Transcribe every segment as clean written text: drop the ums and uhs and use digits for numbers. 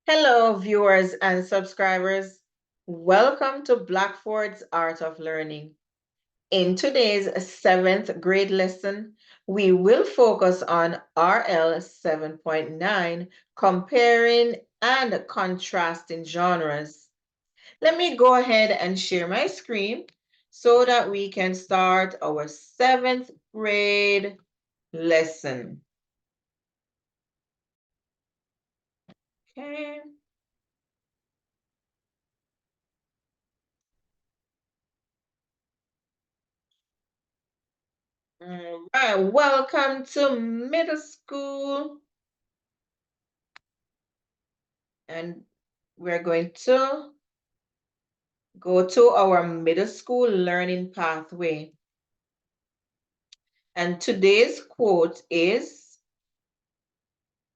Hello, viewers and subscribers. Welcome to Blackford's Art of Learning. In today's 7th grade lesson, we will focus on RL 7.9, comparing and contrasting genres. Let me go ahead and share my screen so that we can start our 7th grade lesson. Okay. All right, welcome to middle school. And we're going to go to our middle school learning pathway. And today's quote is,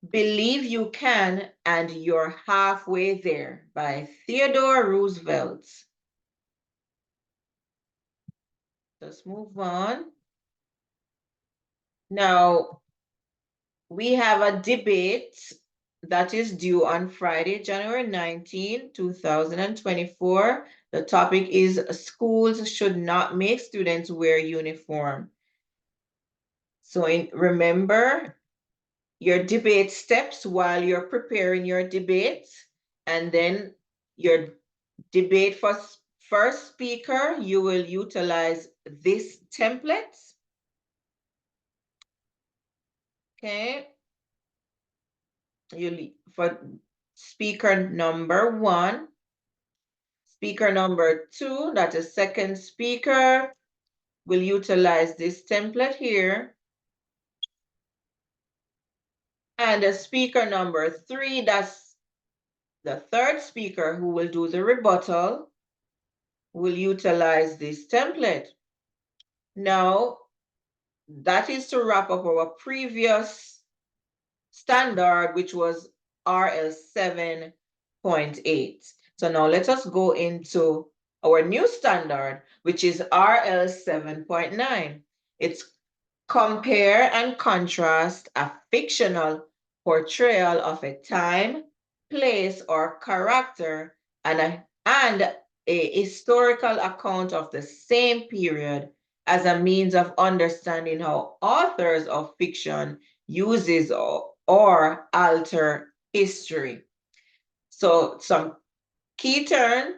"Believe you can and you're halfway there," by Theodore Roosevelt. Let's move on. Now, we have a debate that is due on Friday, January 19, 2024. The topic is schools should not make students wear uniform. So remember your debate steps while you're preparing your debate, and then your debate for first speaker, you will utilize this template. Okay. For speaker number 1, speaker number 2, that is second speaker, will utilize this template here. And the speaker number 3, that's the third speaker who will do the rebuttal, will utilize this template. Now, that is to wrap up our previous standard, which was RL 7.8. So now let us go into our new standard, which is RL 7.9. It's compare and contrast a fictional portrayal of a time, place, or character and a historical account of the same period as a means of understanding how authors of fiction uses or alter history. So some key terms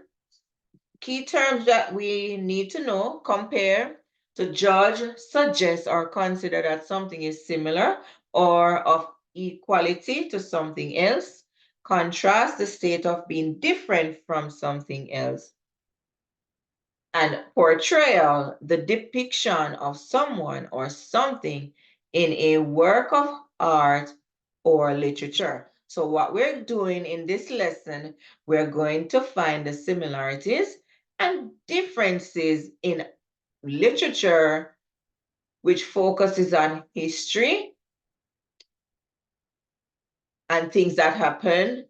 that we need to know: compare, to judge, suggest, or consider that something is similar or of equality to something else. Contrast, the state of being different from something else. And portrayal, the depiction of someone or something in a work of art or literature. So what we're doing in this lesson, we're going to find the similarities and differences in literature, which focuses on history and things that happened.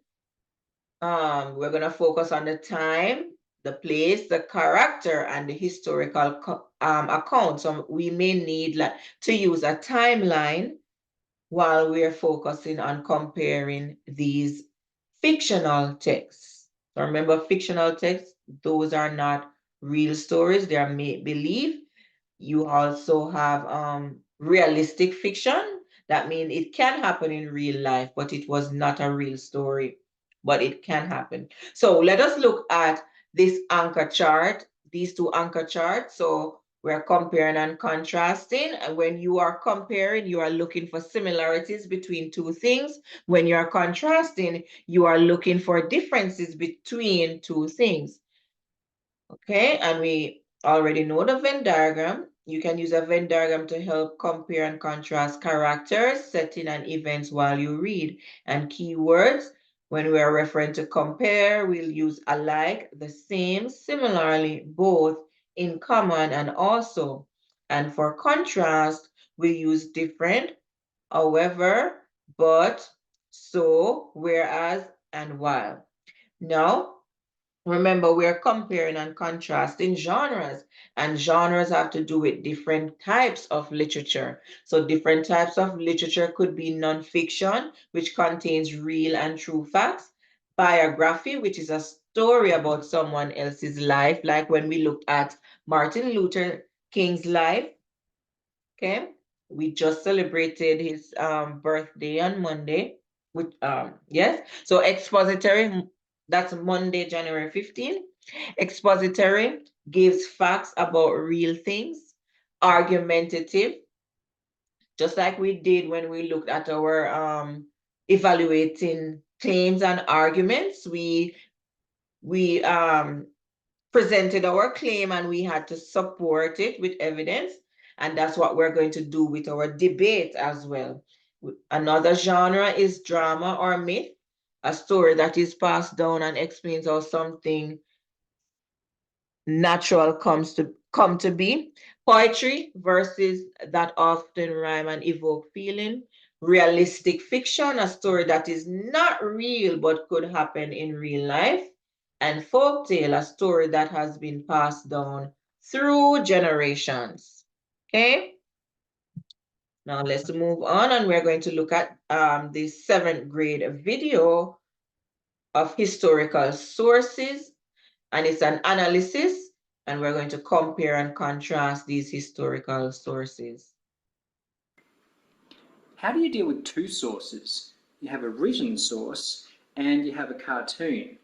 We're going to focus on the time, the place, the character, and the historical account. So we may need to use a timeline while we're focusing on comparing these fictional texts. So remember, fictional texts, those are not real stories, they are make-believe. You also have realistic fiction. That means it can happen in real life, but it was not a real story, but it can happen. So let us look at this anchor chart, these two anchor charts. So we're comparing and contrasting. And when you are comparing, you are looking for similarities between two things. When you are contrasting, you are looking for differences between two things. Okay, and we already know the Venn diagram. You can use a Venn diagram to help compare and contrast characters, setting, and events while you read. And keywords, when we are referring to compare, we'll use alike, the same, similarly, both, in common, and also. And for contrast, we use different, however, but, so, whereas, and while. Now, Remember, we're comparing and contrasting genres, and genres have to do with different types of literature. So different types of literature could be nonfiction, which contains real and true facts, biography, which is a story about someone else's life, like when we looked at Martin Luther King's life, okay? We just celebrated his birthday on Monday. Which yes, so expository, that's Monday, January 15th. Expository gives facts about real things. Argumentative, just like we did when we looked at our evaluating claims and arguments. We presented our claim and we had to support it with evidence. And that's what we're going to do with our debate as well. Another genre is drama or myth, a story that is passed down and explains how something natural come to be. Poetry, verses that often rhyme and evoke feeling. Realistic fiction, a story that is not real but could happen in real life. And folktale, a story that has been passed down through generations. Okay, now let's move on, and we're going to look at the 7th grade video of historical sources, and it's an analysis, and we're going to compare and contrast these historical sources. How do you deal with two sources? You have a written source and you have a cartoon,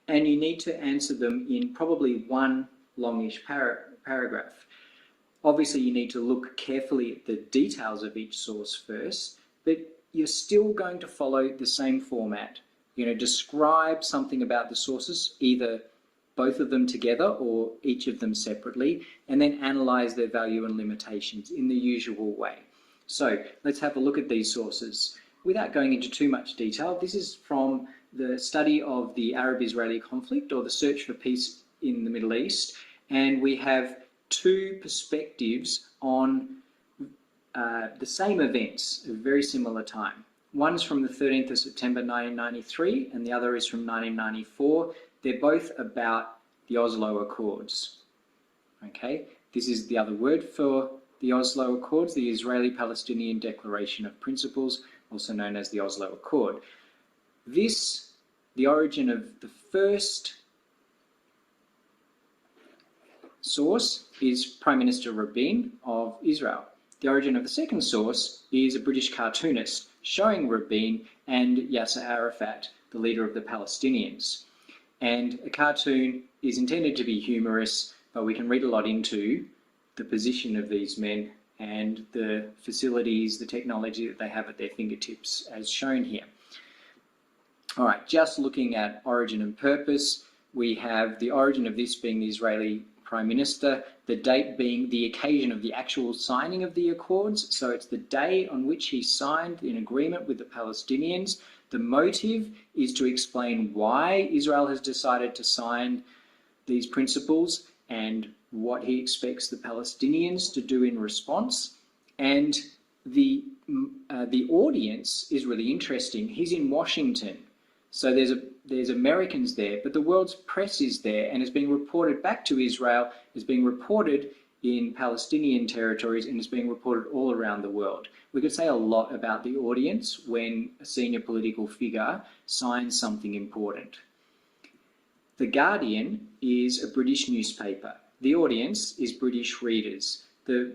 and you need to answer them in probably one longish paragraph. Obviously, you need to look carefully at the details of each source first, but you're still going to follow the same format. You're going to describe something about the sources, either both of them together or each of them separately, and then analyze their value and limitations in the usual way. So let's have a look at these sources. Without going into too much detail, this is from the study of the Arab-Israeli conflict, or the search for peace in the Middle East, and we have two perspectives on the same events at a very similar time. One's from the 13th of September 1993 and the other is from 1994. They're both about the Oslo Accords. Okay, this is the other word for the Oslo Accords, the Israeli-Palestinian Declaration of Principles, also known as the Oslo Accord. The origin of the first source is Prime Minister Rabin of Israel. The origin of the second source is a British cartoonist showing Rabin and Yasser Arafat, the leader of the Palestinians. And a cartoon is intended to be humorous, but we can read a lot into the position of these men and the facilities, the technology that they have at their fingertips, as shown here. All right, just looking at origin and purpose, we have the origin of this being the Israeli Prime Minister, the date being the occasion of the actual signing of the Accords. So it's the day on which he signed an agreement with the Palestinians. The motive is to explain why Israel has decided to sign these principles and what he expects the Palestinians to do in response. And the audience is really interesting. He's in Washington. So there's Americans there, but the world's press is there and is being reported back to Israel, is being reported in Palestinian territories, and is being reported all around the world. We could say a lot about the audience when a senior political figure signs something important. The Guardian is a British newspaper. The audience is British readers. The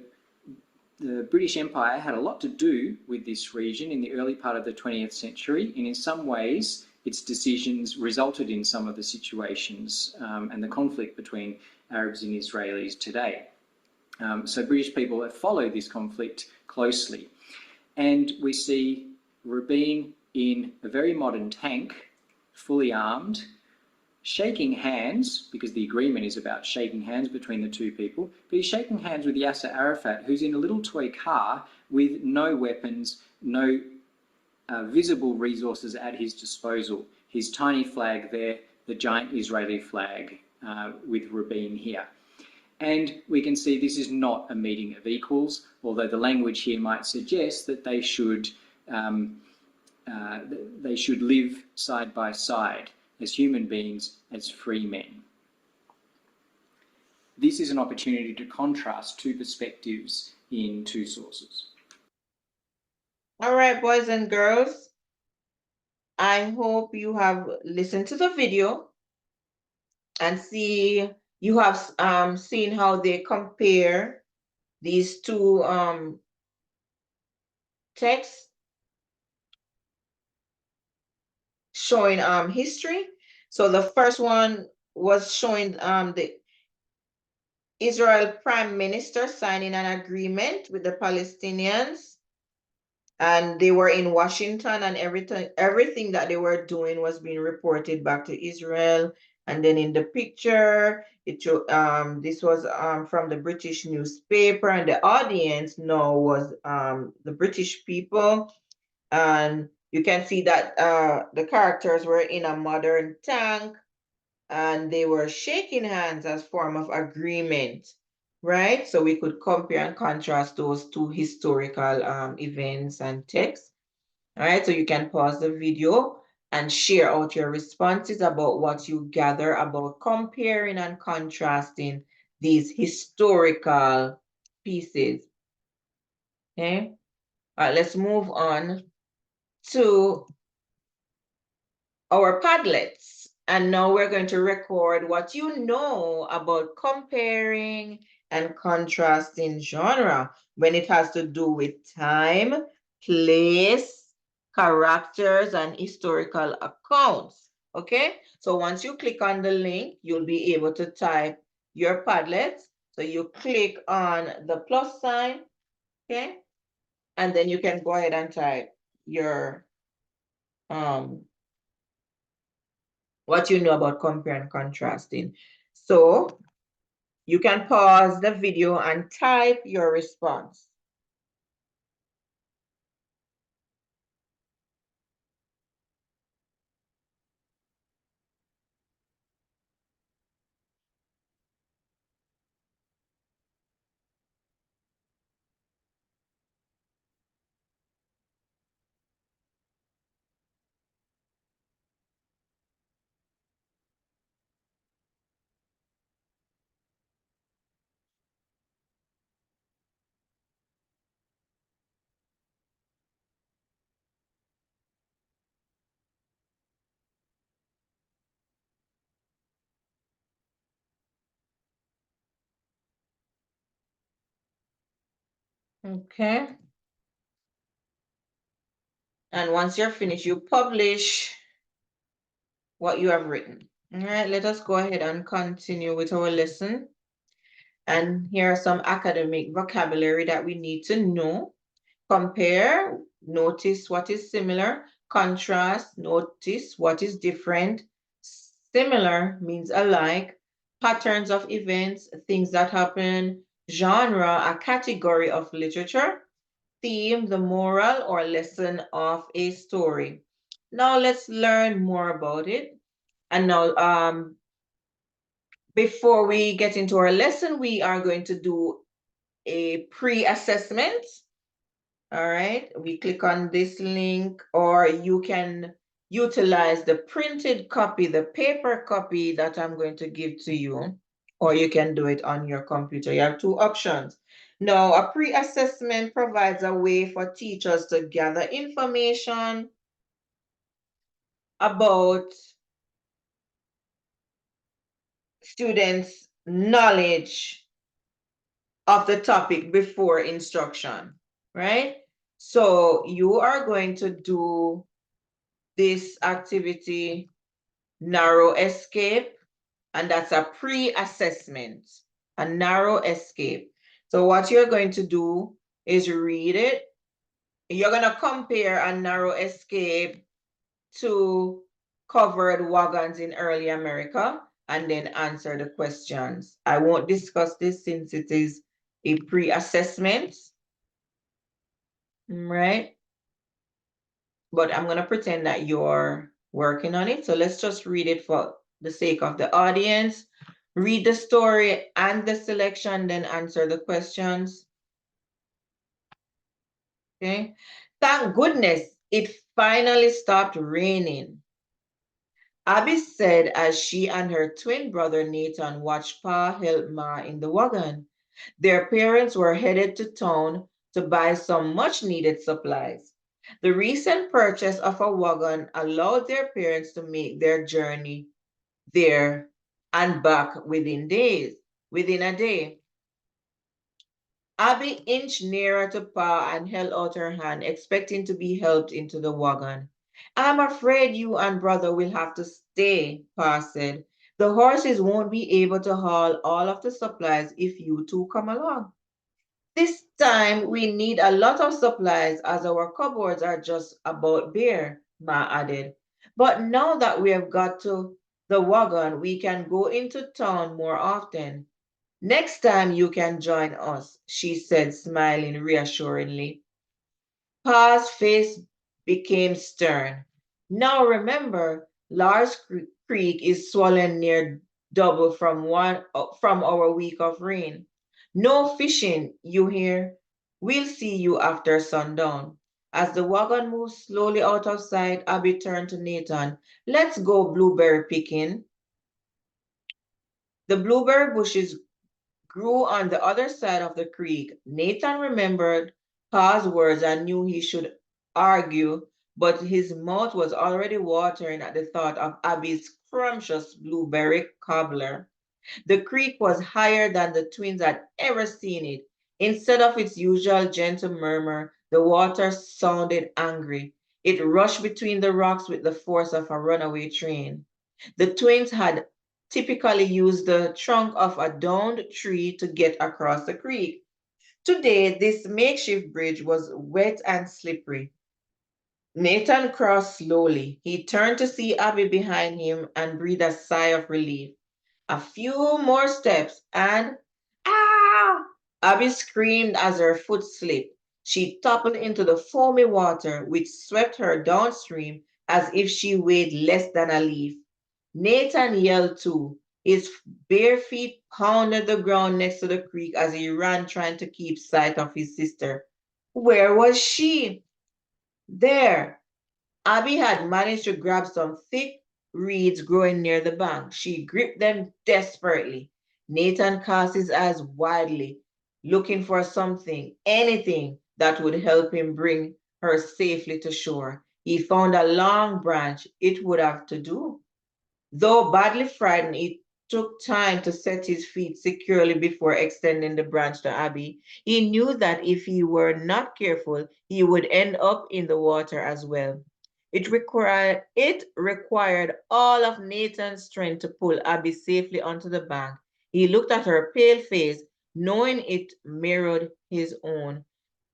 British Empire had a lot to do with this region in the early part of the 20th century, and in some ways its decisions resulted in some of the situations and the conflict between Arabs and Israelis today. So British people have followed this conflict closely. And we see Rabin in a very modern tank, fully armed, shaking hands, because the agreement is about shaking hands between the two people, but he's shaking hands with Yasser Arafat, who's in a little toy car with no weapons, no visible resources at his disposal. His tiny flag there, the giant Israeli flag with Rabin here. And we can see this is not a meeting of equals, although the language here might suggest that they should live side by side. as human beings, as free men. This is an opportunity to contrast two perspectives in two sources. All right, boys and girls, I hope you have listened to the video and you have seen how they compare these two texts showing history. So the first one was showing the Israel Prime Minister signing an agreement with the Palestinians, and they were in Washington, and everything that they were doing was being reported back to Israel. And then in the picture, it showed this was from the British newspaper, and the audience now was the British people. And you can see that the characters were in a modern tank, and they were shaking hands as form of agreement, right? So we could compare and contrast those two historical events and texts. All right, so you can pause the video and share out your responses about what you gather about comparing and contrasting these historical pieces. Okay, all right, let's move on to our Padlets. And now we're going to record what you know about comparing and contrasting genre when it has to do with time, place, characters, and historical accounts. Okay, so once you click on the link, you'll be able to type your Padlets. So you click on the plus sign, okay, and then you can go ahead and type your what you know about compare and contrasting. So you can pause the video and type your response. Okay. And once you're finished, you publish what you have written. All right, let us go ahead and continue with our lesson. And here are some academic vocabulary that we need to know. Compare, notice what is similar. Contrast, notice what is different. Similar means alike. Patterns of events, things that happen. Genre, a category of literature. Theme, the moral or lesson of a story. Now let's learn more about it. And now, before we get into our lesson, we are going to do a pre-assessment. All right, we click on this link, or you can utilize the printed copy, the paper copy that I'm going to give to you, or you can do it on your computer. You have two options. Now, a pre-assessment provides a way for teachers to gather information about students' knowledge of the topic before instruction, right? So you are going to do this activity, narrow escape, and that's a pre-assessment, a narrow escape. So what you're going to do is read it. You're going to compare a narrow escape to covered wagons in early America, and then answer the questions. I won't discuss this since it is a pre-assessment, right? But I'm going to pretend that you're working on it. So let's just read it for the sake of the audience. Read the story and the selection, then answer the questions. Okay. Thank goodness it finally stopped raining. Abby said as she and her twin brother Nathan watched Pa help Ma in the wagon. Their parents were headed to town to buy some much needed supplies. The recent purchase of a wagon allowed their parents to make their journey there and back within a day. Abby inched nearer to Pa and held out her hand, expecting to be helped into the wagon. I'm afraid you and brother will have to stay, Pa said. The horses won't be able to haul all of the supplies if you two come along. This time we need a lot of supplies as our cupboards are just about bare, Ma added. But now that we have got to the wagon, we can go into town more often. Next time you can join us, she said, smiling reassuringly. Pa's face became stern. Now remember, Lars Creek is swollen near double from our week of rain. No fishing, you hear? We'll see you after sundown. As the wagon moved slowly out of sight, Abby turned to Nathan. Let's go blueberry picking. The blueberry bushes grew on the other side of the creek. Nathan remembered Pa's words and knew he should argue, but his mouth was already watering at the thought of Abby's scrumptious blueberry cobbler. The creek was higher than the twins had ever seen it. Instead of its usual gentle murmur, the water sounded angry. It rushed between the rocks with the force of a runaway train. The twins had typically used the trunk of a downed tree to get across the creek. Today, this makeshift bridge was wet and slippery. Nathan crossed slowly. He turned to see Abby behind him and breathed a sigh of relief. A few more steps and ah! Abby screamed as her foot slipped. She toppled into the foamy water, which swept her downstream as if she weighed less than a leaf. Nathan yelled too. His bare feet pounded the ground next to the creek as he ran, trying to keep sight of his sister. Where was she? There. Abby had managed to grab some thick reeds growing near the bank. She gripped them desperately. Nathan cast his eyes wildly, looking for something, anything that would help him bring her safely to shore. He found a long branch. It would have to do. Though badly frightened, it took time to set his feet securely before extending the branch to Abby. He knew that if he were not careful, he would end up in the water as well. It required all of Nathan's strength to pull Abby safely onto the bank. He looked at her pale face, knowing it mirrored his own.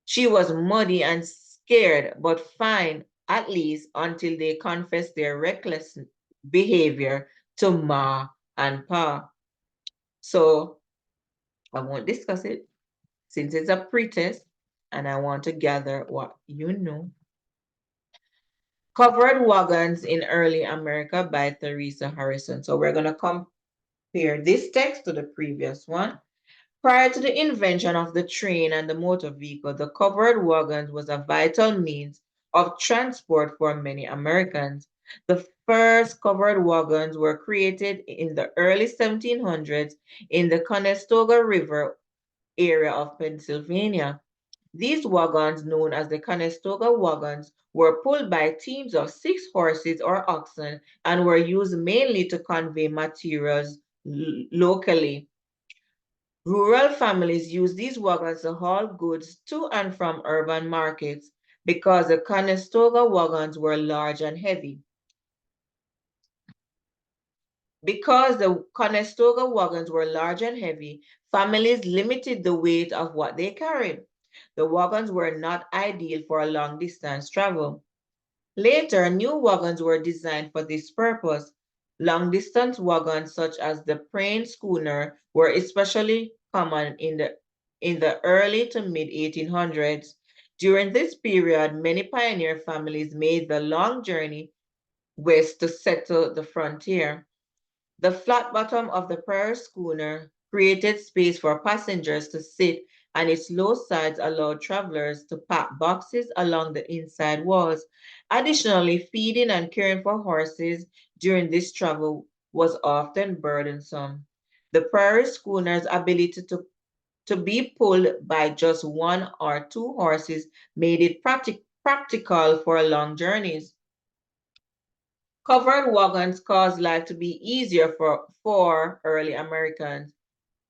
She was muddy and scared, but fine, at least until they confessed their reckless behavior to Ma and Pa. So I won't discuss it since it's a pretest and I want to gather what you know. Covered Wagons in Early America by Theresa Harrison. So we're going to compare this text to the previous one. Prior to the invention of the train and the motor vehicle, the covered wagons was a vital means of transport for many Americans. The first covered wagons were created in the early 1700s in the Conestoga River area of Pennsylvania. These wagons, known as the Conestoga wagons, were pulled by teams of 6 horses or oxen and were used mainly to convey materials locally. Rural families use these wagons to haul goods to and from urban markets because the Conestoga wagons were large and heavy. Because the Conestoga wagons were large and heavy, families limited the weight of what they carried. The wagons were not ideal for long distance travel. Later, new wagons were designed for this purpose. Long-distance wagons such as the Prane schooner were especially common in the early to mid-1800s. During this period, many pioneer families made the long journey west to settle the frontier. The flat bottom of the Prairie schooner created space for passengers to sit, and its low sides allowed travelers to pack boxes along the inside walls. Additionally, feeding and caring for horses during this travel was often burdensome. The prairie schooner's ability to be pulled by just one or two horses made it practical for long journeys. Covered wagons caused life to be easier for early Americans,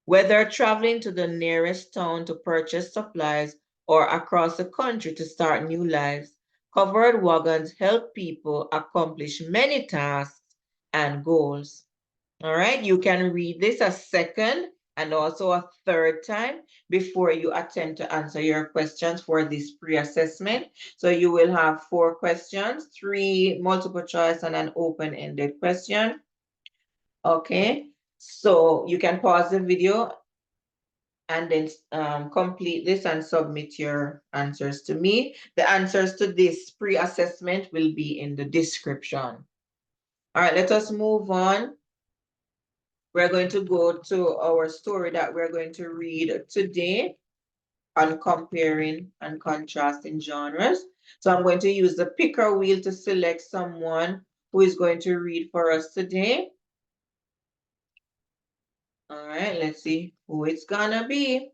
whether traveling to the nearest town to purchase supplies or across the country to start new lives. Covered wagons help people accomplish many tasks and goals. All right, you can read this a second and also a third time before you attempt to answer your questions for this pre-assessment. So you will have 4 questions, 3 multiple choice and an open-ended question. Okay, so you can pause the video and then complete this and submit your answers to me. The answers to this pre-assessment will be in the description. All right, let us move on. We're going to go to our story that we're going to read today on comparing and contrasting genres. So I'm going to use the picker wheel to select someone who is going to read for us today. All right, let's see who it's gonna be.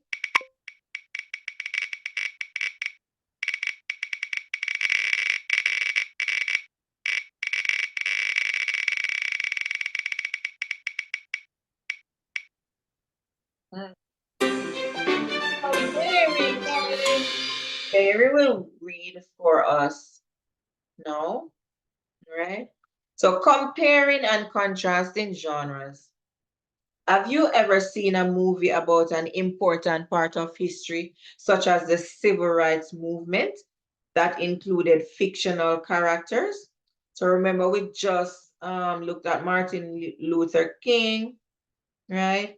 Barry will read for us now, right? So comparing and contrasting genres. Have you ever seen a movie about an important part of history, such as the civil rights movement, that included fictional characters? So remember, we just looked at Martin Luther King, right?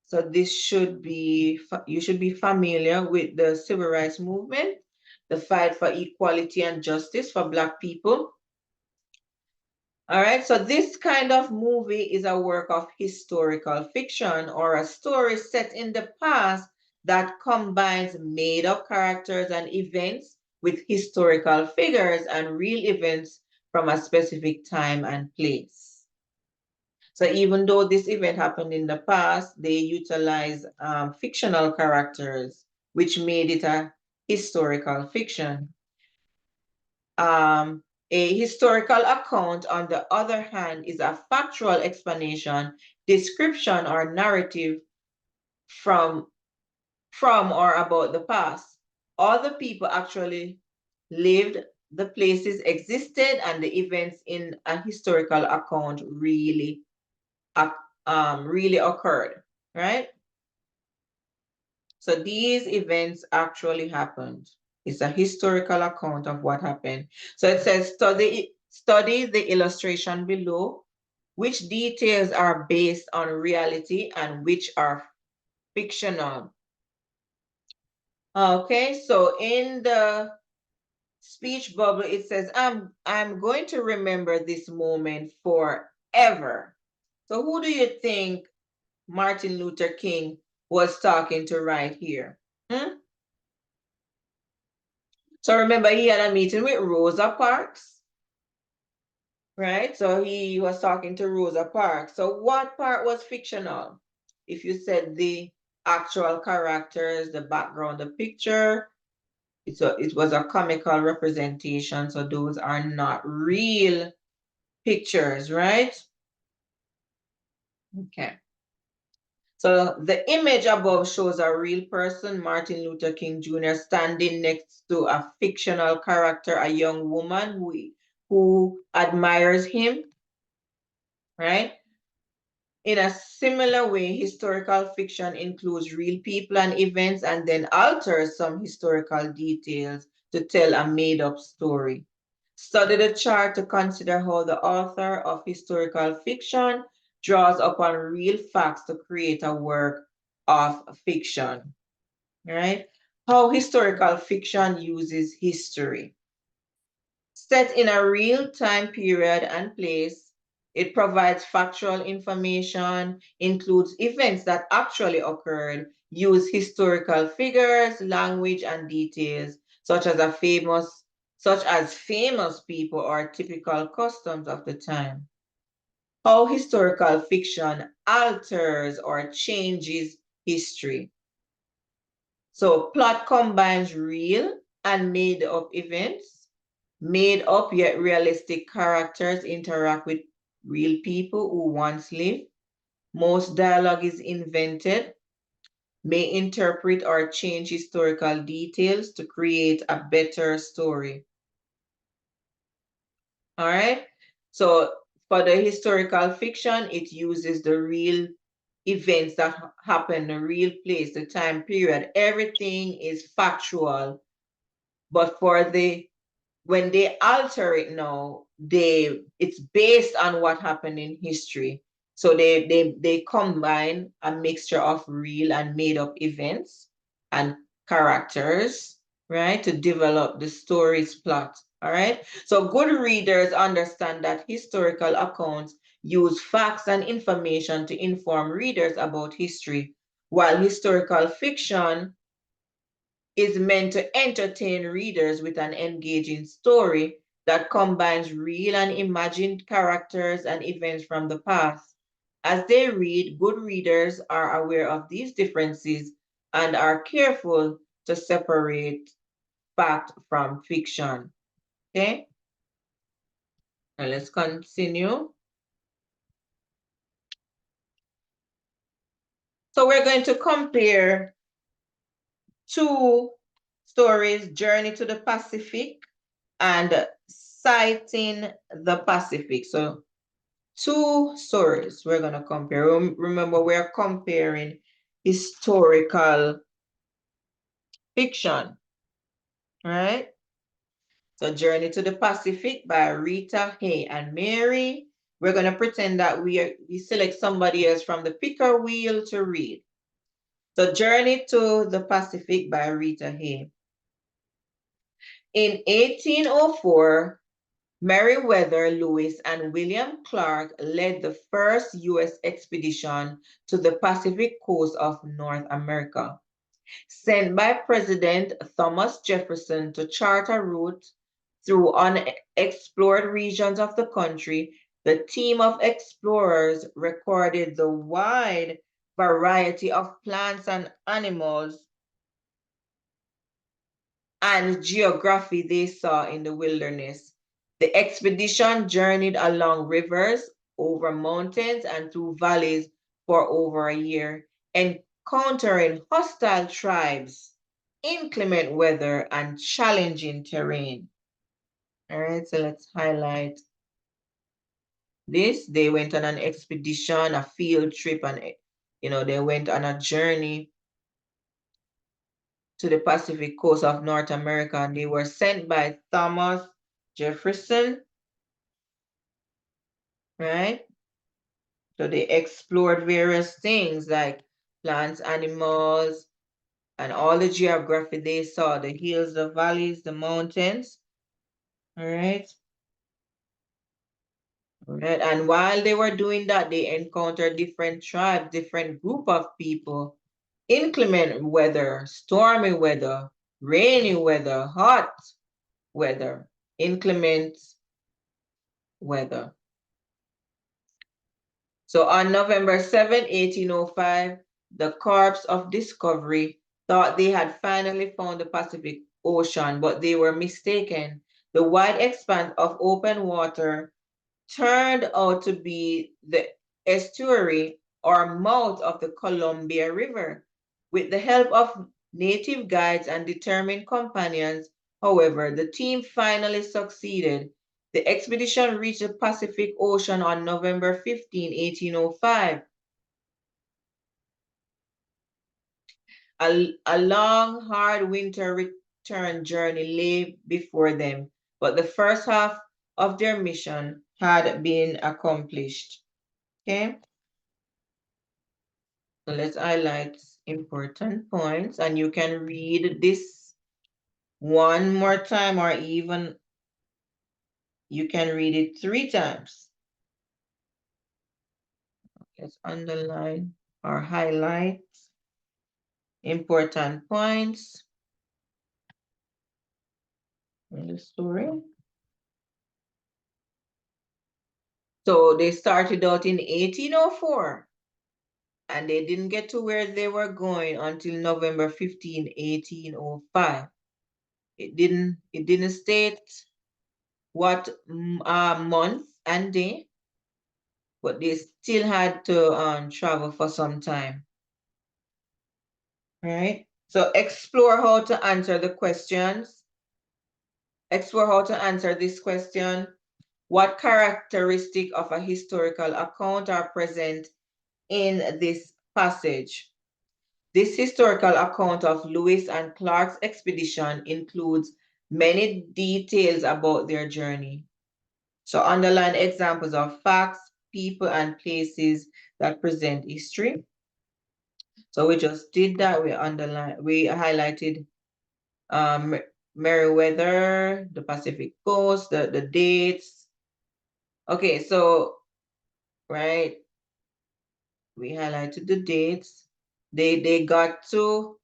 So this should be, you should be familiar with the civil rights movement, the fight for equality and justice for Black people. All right, so this kind of movie is a work of historical fiction or a story set in the past that combines made-up characters and events with historical figures and real events from a specific time and place. So even though this event happened in the past, they utilize fictional characters, which made it a historical fiction. A historical account, on the other hand, is a factual explanation, description, or narrative from or about the past. All the people actually lived, the places existed, and the events in a historical account really occurred, right? So these events actually happened. It's a historical account of what happened. So it says, study the illustration below. Which details are based on reality and which are fictional? Okay, so in the speech bubble, it says, I'm going to remember this moment forever. So who do you think Martin Luther King was talking to right here? So remember, he had a meeting with Rosa Parks, right? So he was talking to Rosa Parks. So what part was fictional? If you said the actual characters, the background, the picture, it was a comical representation. So those are not real pictures, right? Okay. So the image above shows a real person, Martin Luther King Jr., standing next to a fictional character, a young woman who admires him, right? In a similar way, historical fiction includes real people and events and then alters some historical details to tell a made-up story. Study the chart to consider how the author of historical fiction draws upon real facts to create a work of fiction, right? How historical fiction uses history. Set in a real time period and place, it provides factual information, includes events that actually occurred, use historical figures, language, and details, such as a famous such as famous people or typical customs of the time. How historical fiction alters or changes history. So plot combines real and made up events. Made up yet realistic characters interact with real people who once lived. Most dialogue is invented, may interpret or change historical details to create a better story. All right. So for the historical fiction, it uses the real events that happen, the real place, the time period. Everything is factual. But for when they alter it now, it's based on what happened in history. So they combine a mixture of real and made up events and characters, right, to develop the story's plot. All right. So good readers understand that historical accounts use facts and information to inform readers about history, while historical fiction is meant to entertain readers with an engaging story that combines real and imagined characters and events from the past. As they read, good readers are aware of these differences and are careful to separate fact from fiction. Okay? Now let's continue. So we're going to compare two stories, Journey to the Pacific and Sighting the Pacific. So two stories we're going to compare. Remember, we're comparing historical fiction, right? So Journey to the Pacific by Rita Hay and Mary. We're going to pretend that we select somebody else from the picker wheel to read. So Journey to the Pacific by Rita Hay. In 1804, Meriwether Lewis and William Clark led the first U.S. expedition to the Pacific coast of North America. Sent by President Thomas Jefferson to chart a route through unexplored regions of the country, the team of explorers recorded the wide variety of plants and animals and geography they saw in the wilderness. The expedition journeyed along rivers, over mountains, and through valleys for over a year, encountering hostile tribes, inclement weather, and challenging terrain. All right, so let's highlight this. They went on an expedition, a field trip, and they went on a journey to the Pacific coast of North America, and they were sent by Thomas Jefferson, right? So they explored various things like plants, animals, and all the geography they saw, the hills, the valleys, the mountains, all right? All right. And while they were doing that, they encountered different tribes, different group of people, inclement weather, stormy weather, rainy weather, hot weather, inclement weather. So on November 7, 1805, the Corps of Discovery thought they had finally found the Pacific Ocean, but they were mistaken. The wide expanse of open water turned out to be the estuary or mouth of the Columbia River. With the help of native guides and determined companions, however, the team finally succeeded. The expedition reached the Pacific Ocean on November 15, 1805. A long, hard winter return journey lay before them, but the first half of their mission had been accomplished. Okay, so let's highlight important points, and you can read this one more time, or even you can read it 3 times. Let's underline or highlight important points. in the story. So they started out in 1804 and they didn't get to where they were going until November 15, 1805. It didn't state what month and day, but they still had to travel for some time. Right? So explore how to answer the questions. Explore how to answer this question. What characteristic of a historical account are present in this passage? This historical account of Lewis and Clark's expedition includes many details about their journey. So underline examples of facts, people, and places that present history. So we just did that. We highlighted Meriwether, the Pacific Coast, the dates. Okay, so right, we highlighted the dates. They got to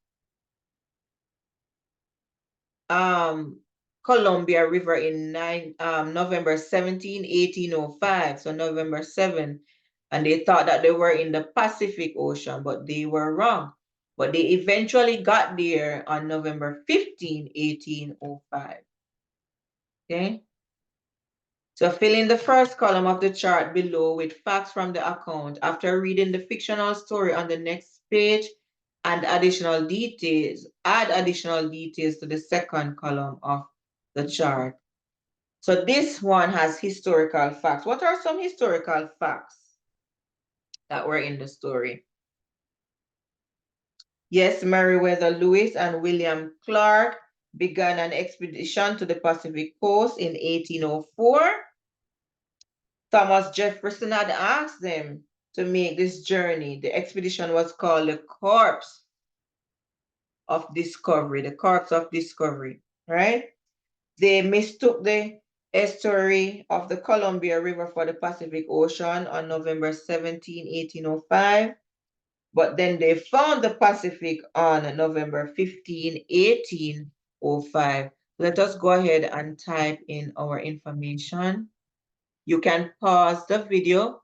Columbia River in November 17, 1805. So November 7. And they thought that they were in the Pacific Ocean, but they were wrong. But they eventually got there on November 15, 1805. Okay. So fill in the first column of the chart below with facts from the account. After reading the fictional story on the next page and additional details, add additional details to the second column of the chart. So this one has historical facts. What are some historical facts that were in the story? Yes, Meriwether Lewis and William Clark began an expedition to the Pacific coast in 1804. Thomas Jefferson had asked them to make this journey. The expedition was called the Corps of Discovery, right? They mistook the estuary of the Columbia River for the Pacific Ocean on November 17, 1805. But then they found the Pacific on November 15, 1805. Let us go ahead and type in our information. You can pause the video.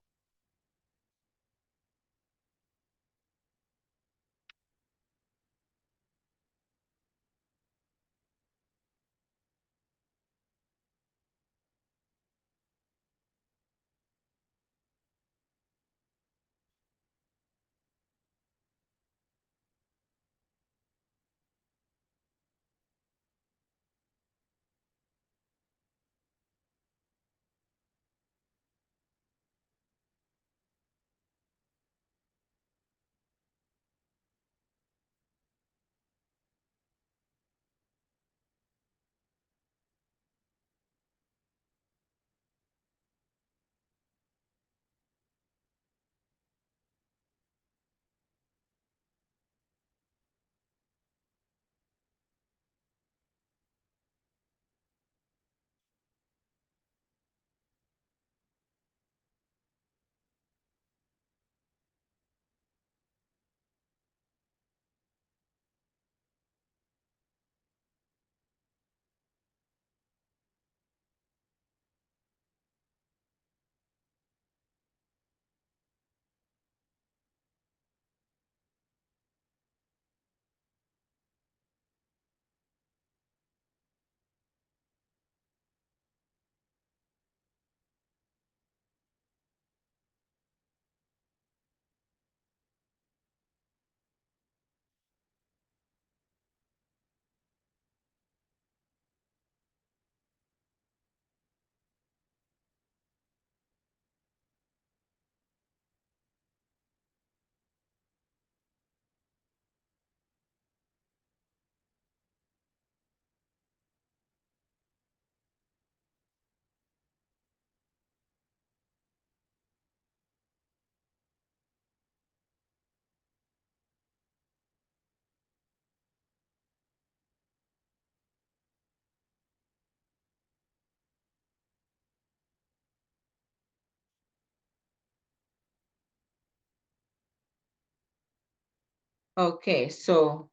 Okay, so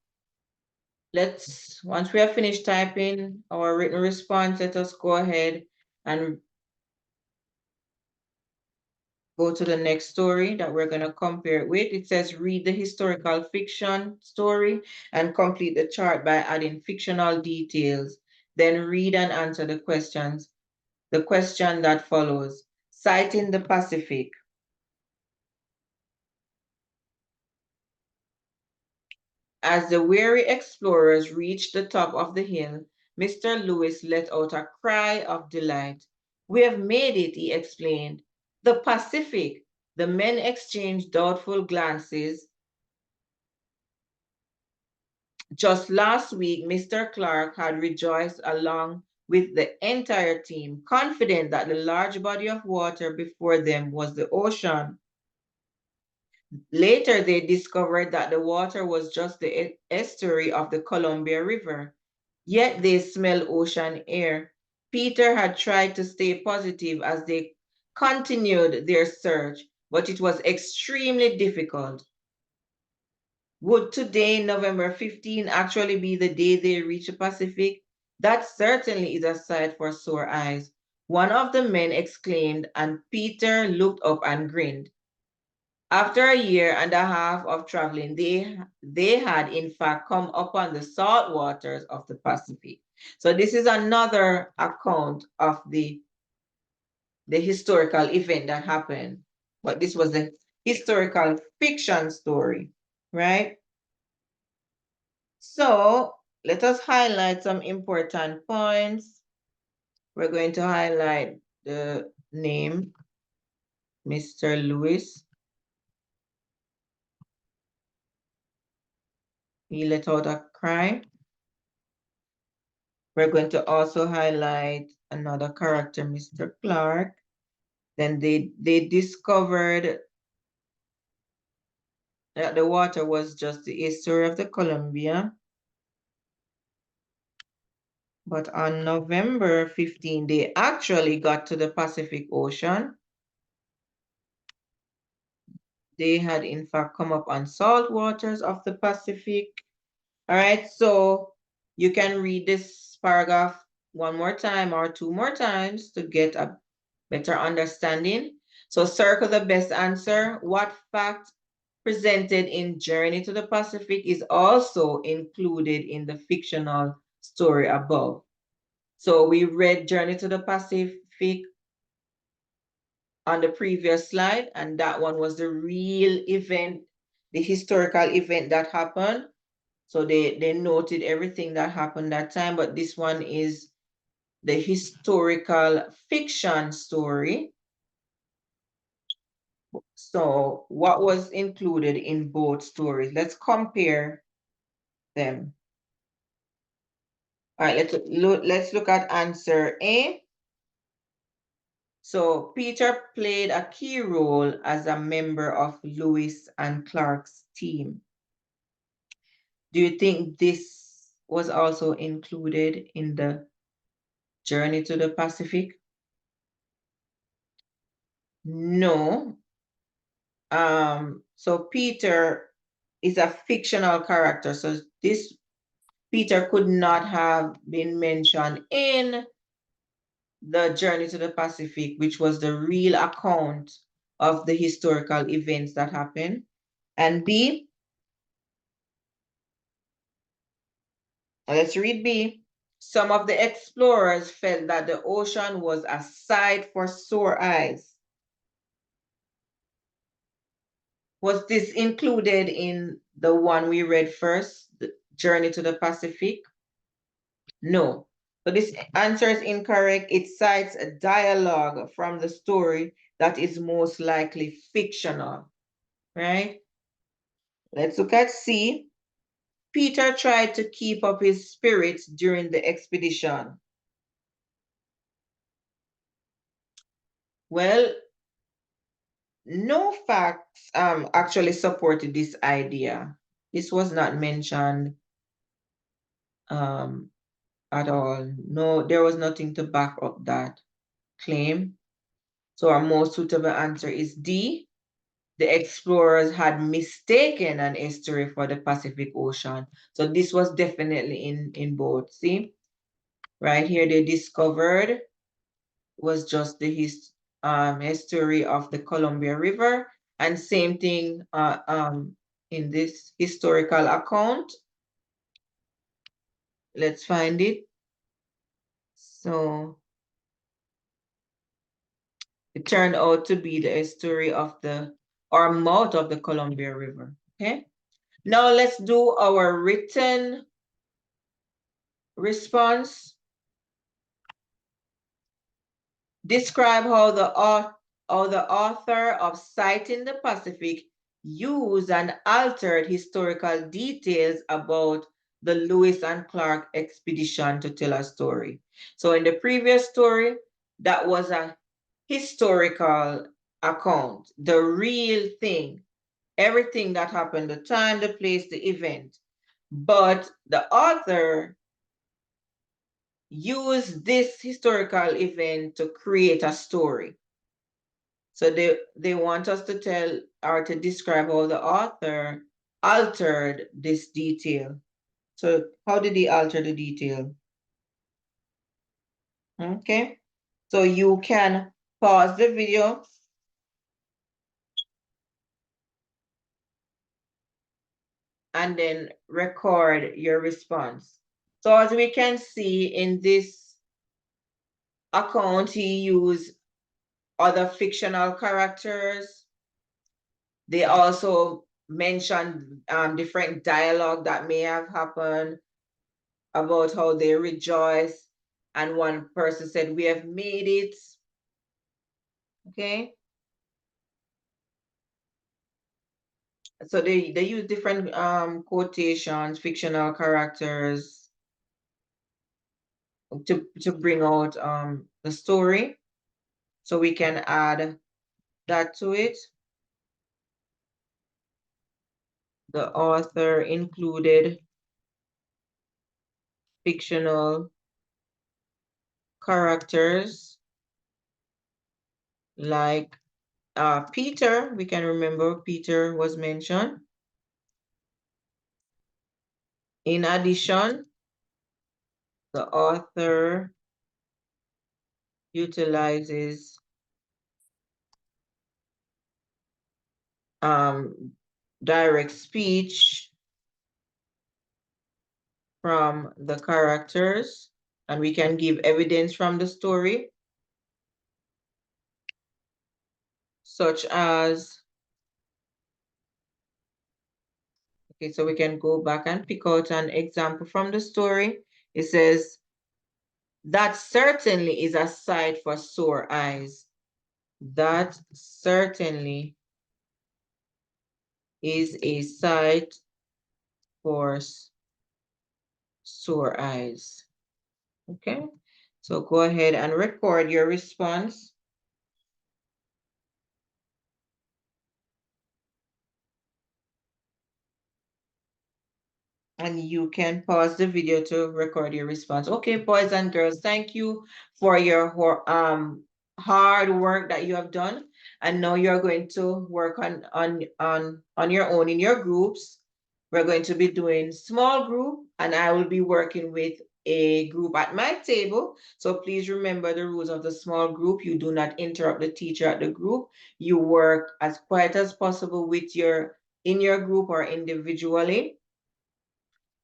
once we have finished typing our written response, let us go ahead and go to the next story that we're going to compare it with. It says, read the historical fiction story and complete the chart by adding fictional details. Then read and answer the questions. The question that follows, citing the Pacific. As the weary explorers reached the top of the hill, Mr. Lewis let out a cry of delight. We have made it, he explained. The Pacific. The men exchanged doubtful glances. Just last week, Mr. Clark had rejoiced along with the entire team, confident that the large body of water before them was the ocean. Later, they discovered that the water was just the estuary of the Columbia River. Yet they smelled ocean air. Peter had tried to stay positive as they continued their search, but it was extremely difficult. Would today, November 15, actually be the day they reach the Pacific? That certainly is a sight for sore eyes. One of the men exclaimed, and Peter looked up and grinned. After a year and a half of traveling, they had in fact come upon the salt waters of the Pacific. So this is another account of the historical event that happened. But this was the historical fiction story, right? So let us highlight some important points. We're going to highlight the name, Mr. Lewis. He let out a cry. We're going to also highlight another character, Mr. Clark. Then they discovered that the water was just the estuary of the Columbia. But on November 15, they actually got to the Pacific Ocean. They had in fact come up on salt waters of the Pacific. All right, so you can read this paragraph one more time or two more times to get a better understanding. So circle the best answer. What fact presented in Journey to the Pacific is also included in the fictional story above? So we read Journey to the Pacific on the previous slide, and that one was the real event, the historical event that happened. So they noted everything that happened that time, but this one is the historical fiction story. So what was included in both stories? Let's compare them. All right, let's look at answer A. So Peter played a key role as a member of Lewis and Clark's team. Do you think this was also included in the Journey to the Pacific? No. So Peter is a fictional character. So this Peter could not have been mentioned in the Journey to the Pacific, which was the real account of the historical events that happened. And B, let's read B. Some of the explorers felt that the ocean was a sight for sore eyes. Was this included in the one we read first, the Journey to the Pacific? No. So this answer is incorrect. It cites a dialogue from the story that is most likely fictional, right? Let's look at C. Peter tried to keep up his spirits during the expedition. Well, no facts actually supported this idea. This was not mentioned at all. No, there was nothing to back up that claim. So our most suitable answer is D. the explorers had mistaken an estuary for the Pacific Ocean. So this was definitely in both. See, right here they discovered was just the estuary of the Columbia River, and same thing in this historical account. Let's find it. So it turned out to be the estuary of the, or mouth of the Columbia River. Okay. Now let's do our written response. Describe how the author of Sighting the Pacific used and altered historical details about the Lewis and Clark expedition to tell a story. So in the previous story, that was a historical account, the real thing, everything that happened, the time, the place, the event. But the author used this historical event to create a story. So they want us to tell or to describe how the author altered this detail. So how did he alter the detail? Okay, so you can pause the video and then record your response. So as we can see in this account, he used other fictional characters. They also mentioned different dialogue that may have happened about how they rejoice. And one person said, "We have made it." Okay. So they use different quotations, fictional characters to bring out the story. So we can add that to it. The author included fictional characters like Peter. We can remember Peter was mentioned. In addition, the author utilizes direct speech from the characters, and we can give evidence from the story, such as, okay, so we can go back and pick out an example from the story. It says, "That certainly is a sight for sore eyes." That certainly is a sight for sore eyes. Okay, so go ahead and record your response. And you can pause the video to record your response. Okay, boys and girls, thank you for your hard work that you have done. And now you're going to work on your own in your groups. We're going to be doing small group, and I will be working with a group at my table. So please remember the rules of the small group. You do not interrupt the teacher at the group. You work as quiet as possible with in your group or individually.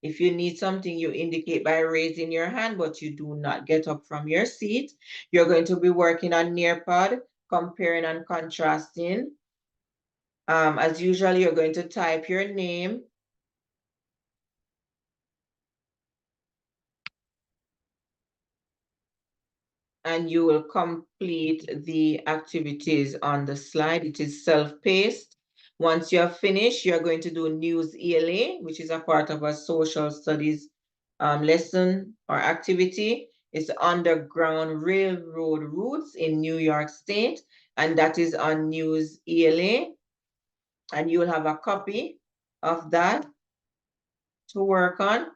If you need something, you indicate by raising your hand, but you do not get up from your seat. You're going to be working on Nearpod, comparing and contrasting. As usual, you're going to type your name. And you will complete the activities on the slide. It is self-paced. Once you have finished, you're going to do News ELA, which is a part of a social studies lesson or activity. It's Underground Railroad Routes in New York State, and that is on News ELA. And you'll have a copy of that to work on.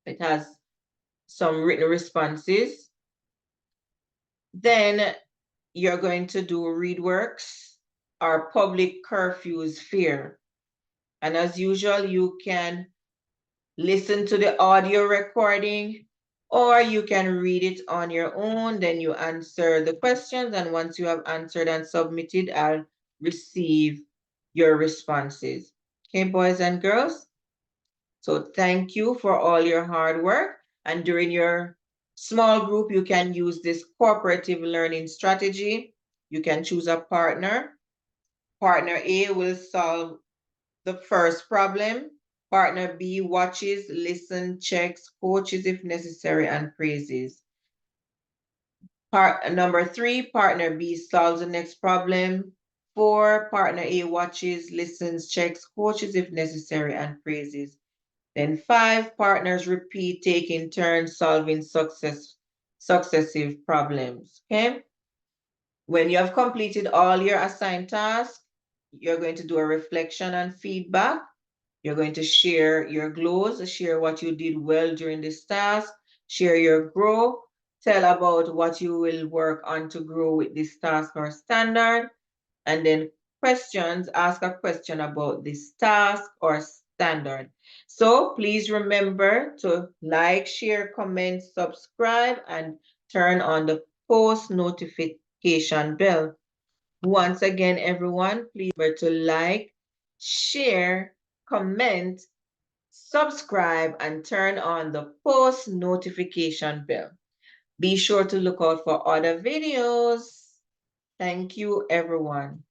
It has some written responses. Then you're going to do ReadWorks are public curfews fair? And as usual, you can listen to the audio recording, or you can read it on your own. Then you answer the questions. And once you have answered and submitted, I'll receive your responses. Okay, boys and girls? So thank you for all your hard work. And during your small group, you can use this cooperative learning strategy. You can choose a partner. Partner A will solve the first problem. Partner B watches, listens, checks, coaches if necessary, and praises. Number 3, partner B solves the next problem. 4, partner A watches, listens, checks, coaches if necessary, and praises. Then 5, partners repeat, taking turns solving successive problems. Okay. When you have completed all your assigned tasks, you're going to do a reflection and feedback. You're going to share your glows, share what you did well during this task, share your grow, tell about what you will work on to grow with this task or standard, and then questions, ask a question about this task or standard. So please remember to like, share, comment, subscribe, and turn on the post notification bell. Once again, everyone, please remember to like, share, comment, subscribe, and turn on the post notification bell. Be sure to look out for other videos. Thank you, everyone.